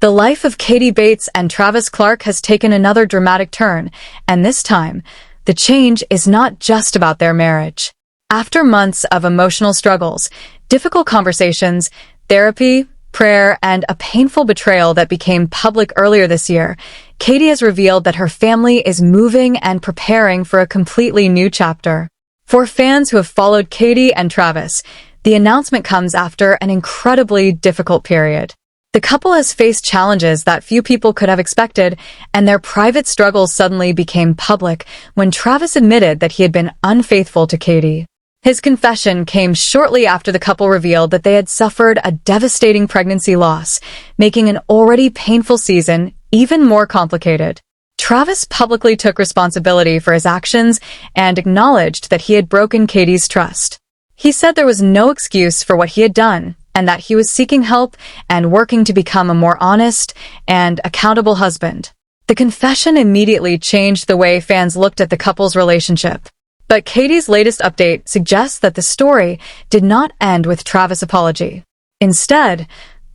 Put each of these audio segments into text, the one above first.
The life of Katie Bates and Travis Clark has taken another dramatic turn, and this time, the change is not just about their marriage. After months of emotional struggles, difficult conversations, therapy, prayer, and a painful betrayal that became public earlier this year, Katie has revealed that her family is moving and preparing for a completely new chapter. For fans who have followed Katie and Travis, the announcement comes after an incredibly difficult period. The couple has faced challenges that few people could have expected, and their private struggles suddenly became public when Travis admitted that he had been unfaithful to Katie. His confession came shortly after the couple revealed that they had suffered a devastating pregnancy loss, making an already painful season even more complicated. Travis publicly took responsibility for his actions and acknowledged that he had broken Katie's trust. He said there was no excuse for what he had done, and that he was seeking help and working to become a more honest and accountable husband. The confession immediately changed the way fans looked at the couple's relationship. But Katie's latest update suggests that the story did not end with Travis' apology. Instead,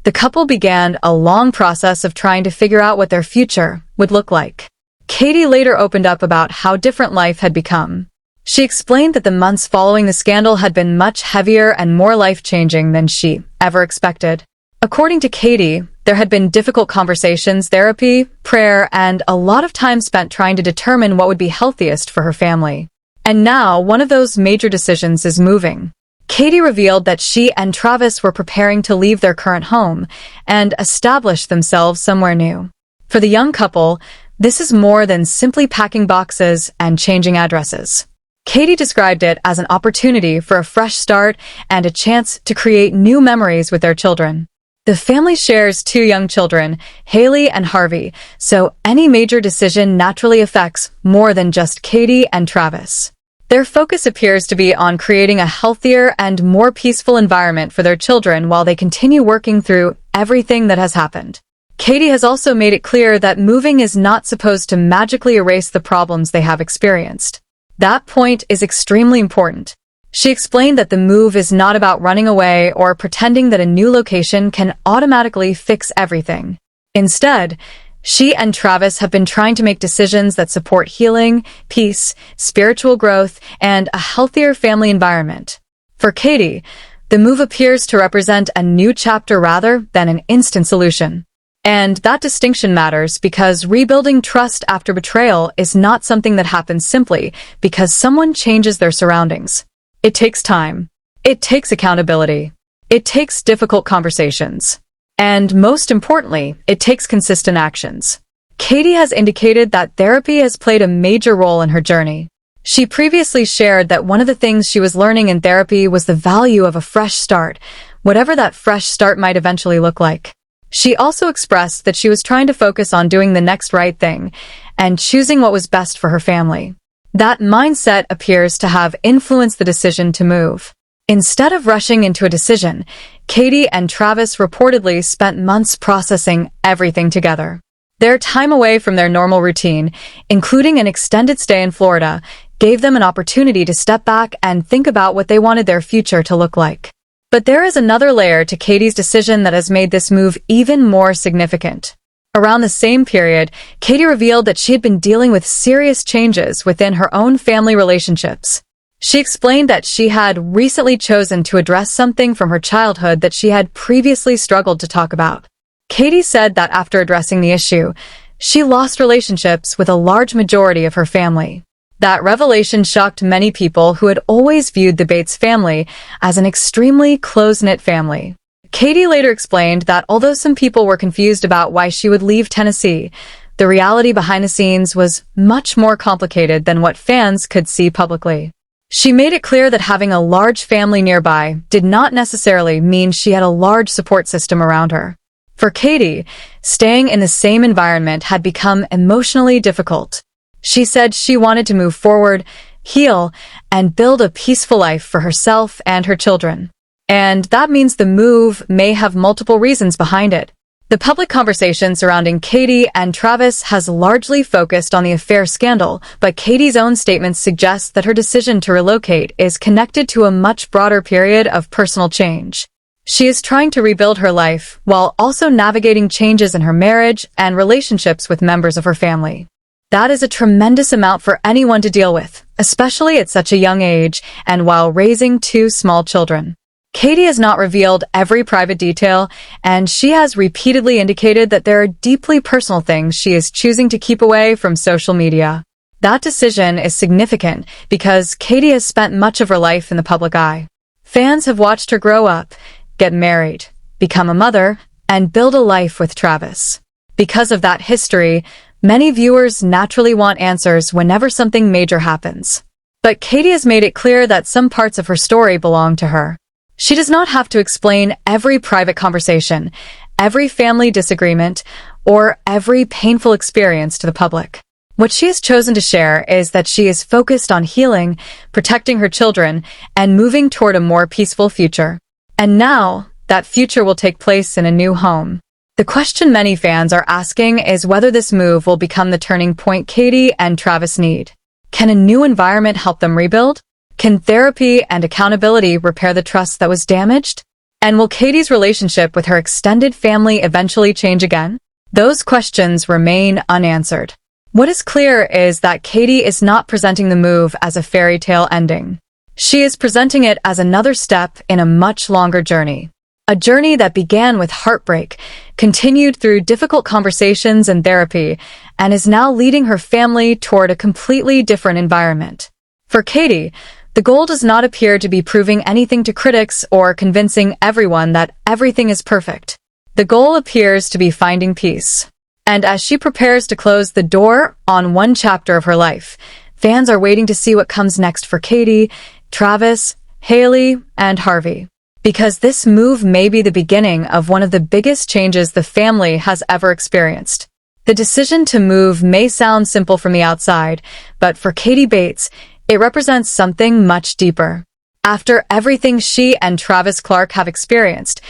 the couple began a long process of trying to figure out what their future would look like. Katie later opened up about how different life had become. She explained that the months following the scandal had been much heavier and more life-changing than she ever expected. According to Katie, there had been difficult conversations, therapy, prayer, and a lot of time spent trying to determine what would be healthiest for her family. And now, one of those major decisions is moving. Katie revealed that she and Travis were preparing to leave their current home and establish themselves somewhere new. For the young couple, this is more than simply packing boxes and changing addresses. Katie described it as an opportunity for a fresh start and a chance to create new memories with their children. The family shares 2 young children, Haley and Harvey, so any major decision naturally affects more than just Katie and Travis. Their focus appears to be on creating a healthier and more peaceful environment for their children while they continue working through everything that has happened. Katie has also made it clear that moving is not supposed to magically erase the problems they have experienced. That point is extremely important. She explained that the move is not about running away or pretending that a new location can automatically fix everything. Instead, she and Travis have been trying to make decisions that support healing, peace, spiritual growth, and a healthier family environment. For Katie, the move appears to represent a new chapter rather than an instant solution. And that distinction matters because rebuilding trust after betrayal is not something that happens simply because someone changes their surroundings. It takes time. It takes accountability. It takes difficult conversations. And most importantly, it takes consistent actions. Katie has indicated that therapy has played a major role in her journey. She previously shared that one of the things she was learning in therapy was the value of a fresh start, whatever that fresh start might eventually look like. She also expressed that she was trying to focus on doing the next right thing and choosing what was best for her family. That mindset appears to have influenced the decision to move. Instead of rushing into a decision, Katie and Travis reportedly spent months processing everything together. Their time away from their normal routine, including an extended stay in Florida, gave them an opportunity to step back and think about what they wanted their future to look like. But there is another layer to Katie's decision that has made this move even more significant. Around the same period, Katie revealed that she had been dealing with serious changes within her own family relationships. She explained that she had recently chosen to address something from her childhood that she had previously struggled to talk about. Katie said that after addressing the issue, she lost relationships with a large majority of her family. That revelation shocked many people who had always viewed the Bates family as an extremely close-knit family. Katie later explained that although some people were confused about why she would leave Tennessee, the reality behind the scenes was much more complicated than what fans could see publicly. She made it clear that having a large family nearby did not necessarily mean she had a large support system around her. For Katie, staying in the same environment had become emotionally difficult. She said she wanted to move forward, heal, and build a peaceful life for herself and her children. And that means the move may have multiple reasons behind it. The public conversation surrounding Katie and Travis has largely focused on the affair scandal, but Katie's own statements suggest that her decision to relocate is connected to a much broader period of personal change. She is trying to rebuild her life while also navigating changes in her marriage and relationships with members of her family. That is a tremendous amount for anyone to deal with, especially at such a young age and while raising two small children. Katie has not revealed every private detail, and she has repeatedly indicated that there are deeply personal things she is choosing to keep away from social media. That decision is significant because Katie has spent much of her life in the public eye. Fans have watched her grow up, get married, become a mother, and build a life with Travis. Because of that history, many viewers naturally want answers whenever something major happens. But Katie has made it clear that some parts of her story belong to her. She does not have to explain every private conversation, every family disagreement, or every painful experience to the public. What she has chosen to share is that she is focused on healing, protecting her children, and moving toward a more peaceful future. And now, that future will take place in a new home. The question many fans are asking is whether this move will become the turning point Katie and Travis need. Can a new environment help them rebuild? Can therapy and accountability repair the trust that was damaged? And will Katie's relationship with her extended family eventually change again? Those questions remain unanswered. What is clear is that Katie is not presenting the move as a fairy tale ending. She is presenting it as another step in a much longer journey. A journey that began with heartbreak, continued through difficult conversations and therapy, and is now leading her family toward a completely different environment. For Katie, the goal does not appear to be proving anything to critics or convincing everyone that everything is perfect. The goal appears to be finding peace. And as she prepares to close the door on one chapter of her life, fans are waiting to see what comes next for Katie, Travis, Haley, and Harvey. Because this move may be the beginning of one of the biggest changes the family has ever experienced. The decision to move may sound simple from the outside, but for Katie Bates, it represents something much deeper. After everything she and Travis Clark have experienced,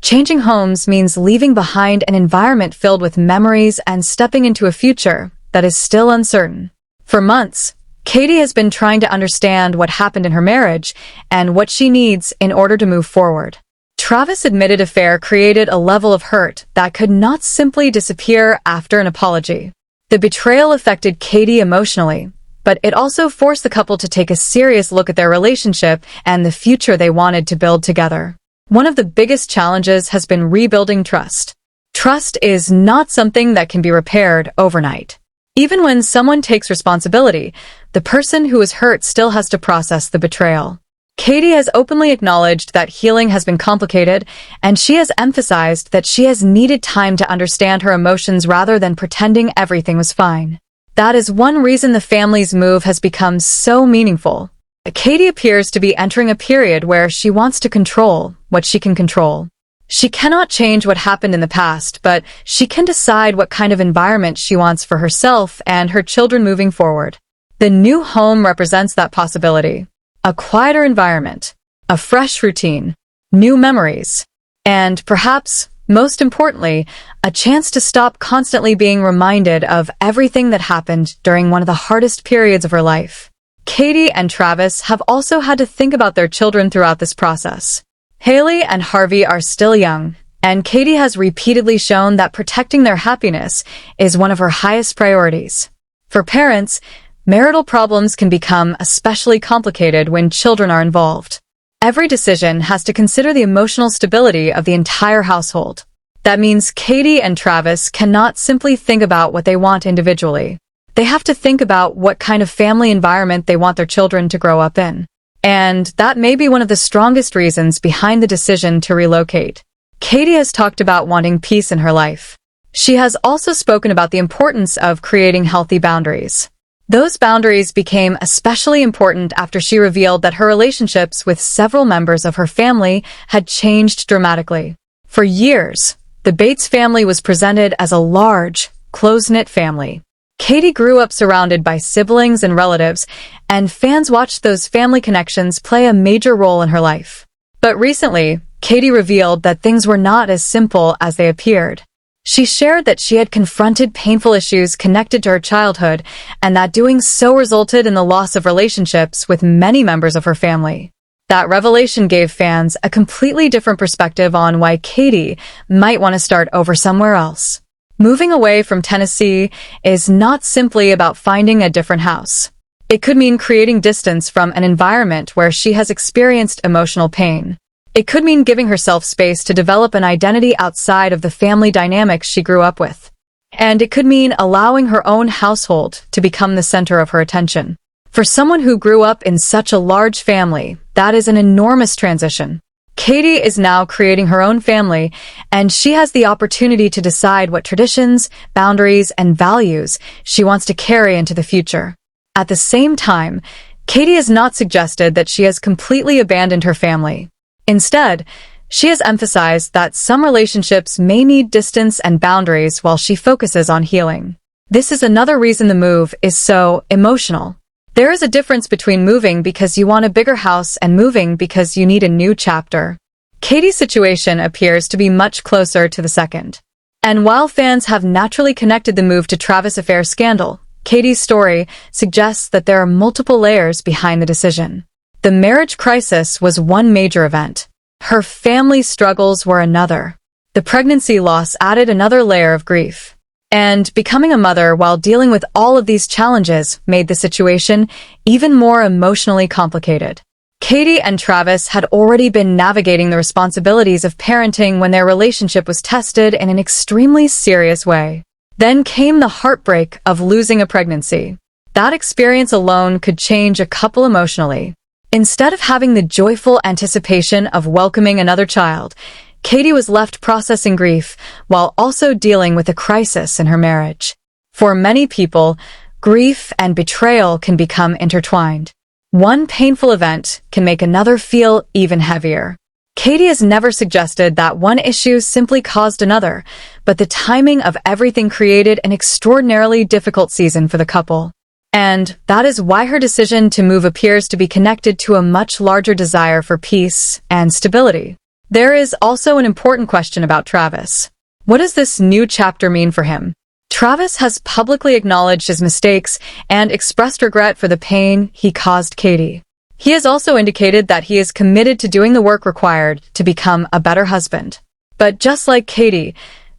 changing homes means leaving behind an environment filled with memories and stepping into a future that is still uncertain. For months, Katie has been trying to understand what happened in her marriage and what she needs in order to move forward. Travis' admitted affair created a level of hurt that could not simply disappear after an apology. The betrayal affected Katie emotionally, but it also forced the couple to take a serious look at their relationship and the future they wanted to build together. One of the biggest challenges has been rebuilding trust. Trust is not something that can be repaired overnight. Even when someone takes responsibility, the person who is hurt still has to process the betrayal. Katie has openly acknowledged that healing has been complicated, and she has emphasized that she has needed time to understand her emotions rather than pretending everything was fine. That is one reason the family's move has become so meaningful. Katie appears to be entering a period where she wants to control what she can control. She cannot change what happened in the past, but she can decide what kind of environment she wants for herself and her children moving forward. The new home represents that possibility. A quieter environment, a fresh routine, new memories, and perhaps, most importantly, a chance to stop constantly being reminded of everything that happened during one of the hardest periods of her life. Katie and Travis have also had to think about their children throughout this process. Haley and Harvey are still young, and Katie has repeatedly shown that protecting their happiness is one of her highest priorities. For parents, marital problems can become especially complicated when children are involved. Every decision has to consider the emotional stability of the entire household. That means Katie and Travis cannot simply think about what they want individually. They have to think about what kind of family environment they want their children to grow up in. And that may be one of the strongest reasons behind the decision to relocate. Katie has talked about wanting peace in her life. She has also spoken about the importance of creating healthy boundaries. Those boundaries became especially important after she revealed that her relationships with several members of her family had changed dramatically. For years, the Bates family was presented as a large, close-knit family. Katie grew up surrounded by siblings and relatives, and fans watched those family connections play a major role in her life. But recently, Katie revealed that things were not as simple as they appeared. She shared that she had confronted painful issues connected to her childhood, and that doing so resulted in the loss of relationships with many members of her family. That revelation gave fans a completely different perspective on why Katie might want to start over somewhere else. Moving away from Tennessee is not simply about finding a different house. It could mean creating distance from an environment where she has experienced emotional pain. It could mean giving herself space to develop an identity outside of the family dynamics she grew up with. And it could mean allowing her own household to become the center of her attention. For someone who grew up in such a large family, that is an enormous transition. Katie is now creating her own family, and she has the opportunity to decide what traditions, boundaries, and values she wants to carry into the future. At the same time, Katie has not suggested that she has completely abandoned her family. Instead, she has emphasized that some relationships may need distance and boundaries while she focuses on healing. This is another reason the move is so emotional. There is a difference between moving because you want a bigger house and moving because you need a new chapter. Katie's situation appears to be much closer to the second. And while fans have naturally connected the move to Travis' affair scandal, Katie's story suggests that there are multiple layers behind the decision. The marriage crisis was one major event. Her family struggles were another. The pregnancy loss added another layer of grief. And becoming a mother while dealing with all of these challenges made the situation even more emotionally complicated. Katie and Travis had already been navigating the responsibilities of parenting when their relationship was tested in an extremely serious way. Then came the heartbreak of losing a pregnancy. That experience alone could change a couple emotionally. Instead of having the joyful anticipation of welcoming another child, Katie was left processing grief while also dealing with a crisis in her marriage. For many people, grief and betrayal can become intertwined. One painful event can make another feel even heavier. Katie has never suggested that one issue simply caused another, but the timing of everything created an extraordinarily difficult season for the couple. And that is why her decision to move appears to be connected to a much larger desire for peace and stability. There is also an important question about Travis. What does this new chapter mean for him? Travis has publicly acknowledged his mistakes and expressed regret for the pain he caused Katie. He has also indicated that he is committed to doing the work required to become a better husband. But just like Katie,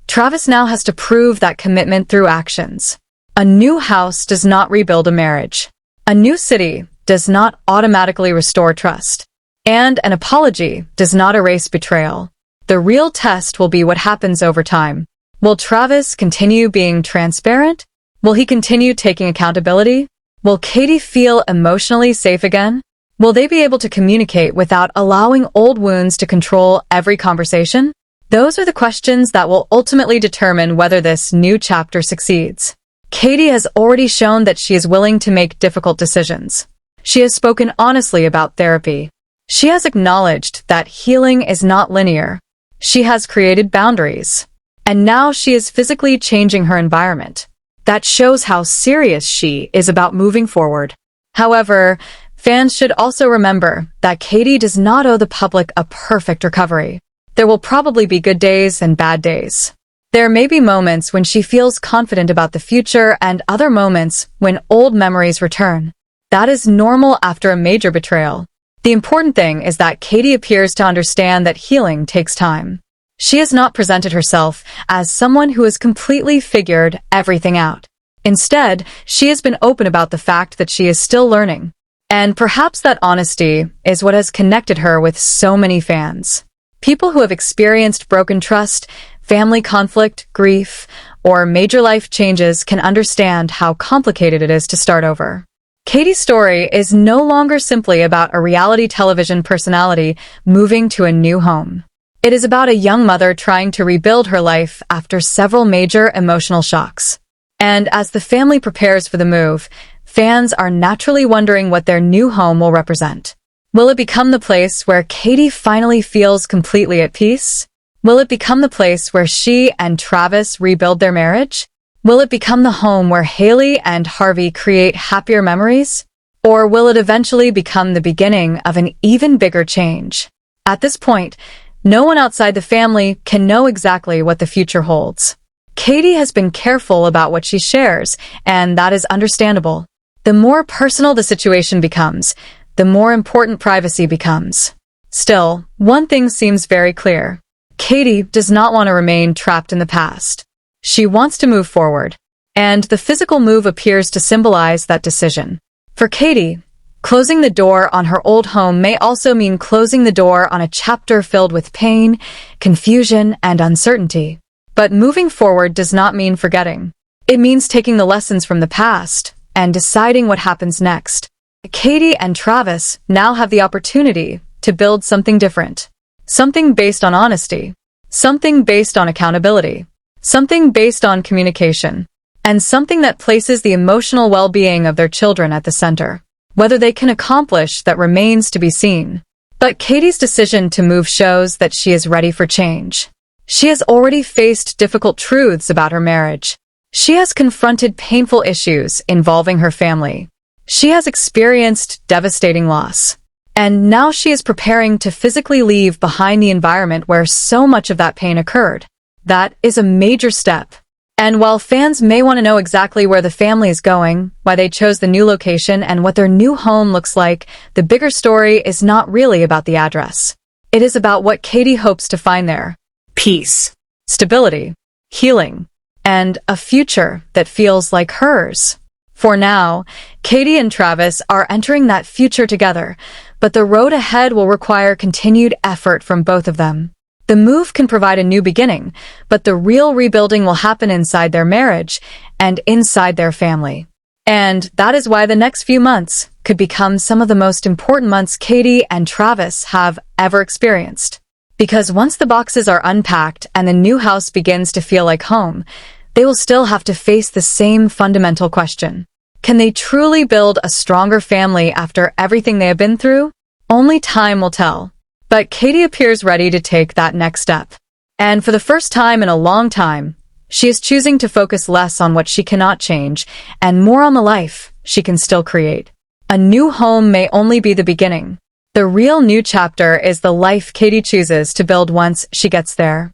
Travis now has to prove that commitment through actions. A new house does not rebuild a marriage. A new city does not automatically restore trust. And an apology does not erase betrayal. The real test will be what happens over time. Will Travis continue being transparent? Will he continue taking accountability? Will Katie feel emotionally safe again? Will they be able to communicate without allowing old wounds to control every conversation? Those are the questions that will ultimately determine whether this new chapter succeeds. Katie has already shown that she is willing to make difficult decisions. She has spoken honestly about therapy. She has acknowledged that healing is not linear. She has created boundaries. And now she is physically changing her environment. That shows how serious she is about moving forward. However, fans should also remember that Katie does not owe the public a perfect recovery. There will probably be good days and bad days. There may be moments when she feels confident about the future and other moments when old memories return. That is normal after a major betrayal. The important thing is that Katie appears to understand that healing takes time. She has not presented herself as someone who has completely figured everything out. Instead, she has been open about the fact that she is still learning. And perhaps that honesty is what has connected her with so many fans. People who have experienced broken trust, family conflict, grief, or major life changes can understand how complicated it is to start over. Katie's story is no longer simply about a reality television personality moving to a new home. It is about a young mother trying to rebuild her life after several major emotional shocks. And as the family prepares for the move, fans are naturally wondering what their new home will represent. Will it become the place where Katie finally feels completely at peace? Will it become the place where she and Travis rebuild their marriage? Will it become the home where Haley and Harvey create happier memories? Or will it eventually become the beginning of an even bigger change? At this point, no one outside the family can know exactly what the future holds. Katie has been careful about what she shares, and that is understandable. The more personal the situation becomes, the more important privacy becomes. Still, one thing seems very clear. Katie does not want to remain trapped in the past. She wants to move forward, and the physical move appears to symbolize that decision. For Katie, closing the door on her old home may also mean closing the door on a chapter filled with pain, confusion, and uncertainty. But moving forward does not mean forgetting. It means taking the lessons from the past and deciding what happens next. Katie and Travis now have the opportunity to build something different. Something based on honesty. Something based on accountability. Something based on communication. And something that places the emotional well-being of their children at the center. Whether they can accomplish that remains to be seen. But Katie's decision to move shows that she is ready for change. She has already faced difficult truths about her marriage. She has confronted painful issues involving her family. She has experienced devastating loss. And now she is preparing to physically leave behind the environment where so much of that pain occurred. That is a major step. And while fans may want to know exactly where the family is going, why they chose the new location, and what their new home looks like, the bigger story is not really about the address. It is about what Katie hopes to find there. Peace, stability, healing, and a future that feels like hers. For now, Katie and Travis are entering that future together, but the road ahead will require continued effort from both of them. The move can provide a new beginning, but the real rebuilding will happen inside their marriage and inside their family. And that is why the next few months could become some of the most important months Katie and Travis have ever experienced. Because once the boxes are unpacked and the new house begins to feel like home, they will still have to face the same fundamental question. Can they truly build a stronger family after everything they have been through? Only time will tell. But Katie appears ready to take that next step. And for the first time in a long time, she is choosing to focus less on what she cannot change and more on the life she can still create. A new home may only be the beginning. The real new chapter is the life Katie chooses to build once she gets there.